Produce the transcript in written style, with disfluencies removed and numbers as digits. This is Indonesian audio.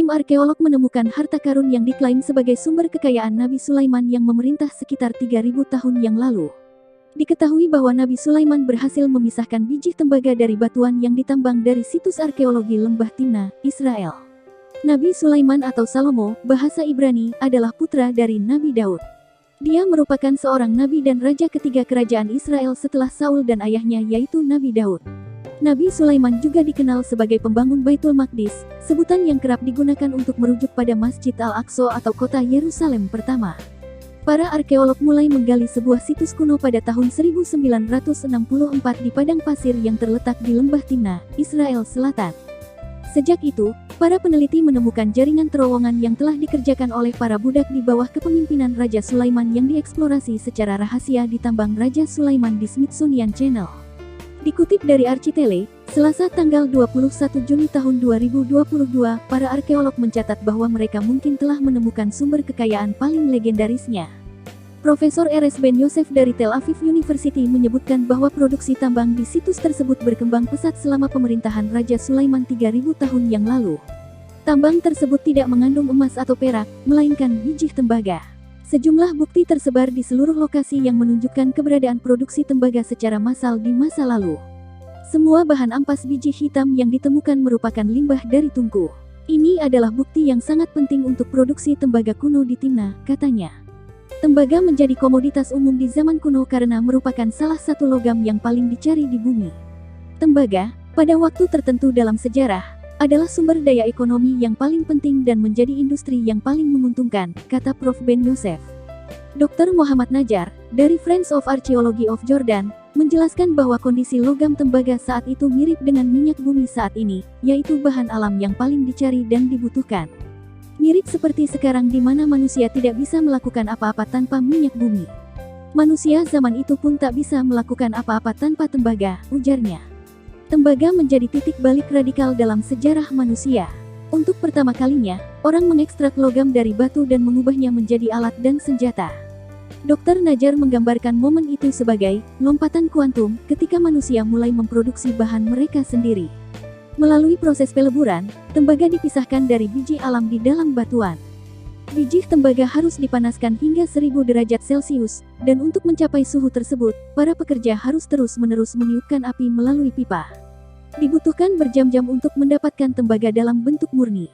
Tim arkeolog menemukan harta karun yang diklaim sebagai sumber kekayaan Nabi Sulaiman yang memerintah sekitar 3.000 tahun yang lalu. Diketahui bahwa Nabi Sulaiman berhasil memisahkan biji tembaga dari batuan yang ditambang dari situs arkeologi Lembah Timna, Israel. Nabi Sulaiman atau Salomo, bahasa Ibrani, adalah putra dari Nabi Daud. Dia merupakan seorang nabi dan raja ketiga kerajaan Israel setelah Saul dan ayahnya yaitu Nabi Daud. Nabi Sulaiman juga dikenal sebagai pembangun Baitul Maqdis, sebutan yang kerap digunakan untuk merujuk pada Masjid Al-Aqsa atau kota Yerusalem pertama. Para arkeolog mulai menggali sebuah situs kuno pada tahun 1964 di padang pasir yang terletak di Lembah Timna, Israel Selatan. Sejak itu, para peneliti menemukan jaringan terowongan yang telah dikerjakan oleh para budak di bawah kepemimpinan Raja Sulaiman yang dieksplorasi secara rahasia di tambang Raja Sulaiman di Smithsonian Channel. Dikutip dari Architele, Selasa tanggal 21 Juni tahun 2022, para arkeolog mencatat bahwa mereka mungkin telah menemukan sumber kekayaan paling legendarisnya. Profesor R.S. Ben Yosef dari Tel Aviv University menyebutkan bahwa produksi tambang di situs tersebut berkembang pesat selama pemerintahan Raja Sulaiman 3.000 tahun yang lalu. Tambang tersebut tidak mengandung emas atau perak, melainkan biji tembaga. Sejumlah bukti tersebar di seluruh lokasi yang menunjukkan keberadaan produksi tembaga secara massal di masa lalu. Semua bahan ampas biji hitam yang ditemukan merupakan limbah dari tungku. Ini adalah bukti yang sangat penting untuk produksi tembaga kuno di Timna, katanya. Tembaga menjadi komoditas umum di zaman kuno karena merupakan salah satu logam yang paling dicari di bumi. Tembaga, pada waktu tertentu dalam sejarah, adalah sumber daya ekonomi yang paling penting dan menjadi industri yang paling menguntungkan, kata Prof. Ben Yosef. Dr. Muhammad Najar, dari Friends of Archaeology of Jordan, menjelaskan bahwa kondisi logam tembaga saat itu mirip dengan minyak bumi saat ini, yaitu bahan alam yang paling dicari dan dibutuhkan. Mirip seperti sekarang di mana manusia tidak bisa melakukan apa-apa tanpa minyak bumi. Manusia zaman itu pun tak bisa melakukan apa-apa tanpa tembaga, ujarnya. Tembaga menjadi titik balik radikal dalam sejarah manusia. Untuk pertama kalinya, orang mengekstrak logam dari batu dan mengubahnya menjadi alat dan senjata. Dr. Najar menggambarkan momen itu sebagai lompatan kuantum ketika manusia mulai memproduksi bahan mereka sendiri. Melalui proses peleburan, tembaga dipisahkan dari biji alam di dalam batuan. Biji tembaga harus dipanaskan hingga 1000 derajat Celcius, dan untuk mencapai suhu tersebut, para pekerja harus terus-menerus meniupkan api melalui pipa. Dibutuhkan berjam-jam untuk mendapatkan tembaga dalam bentuk murni.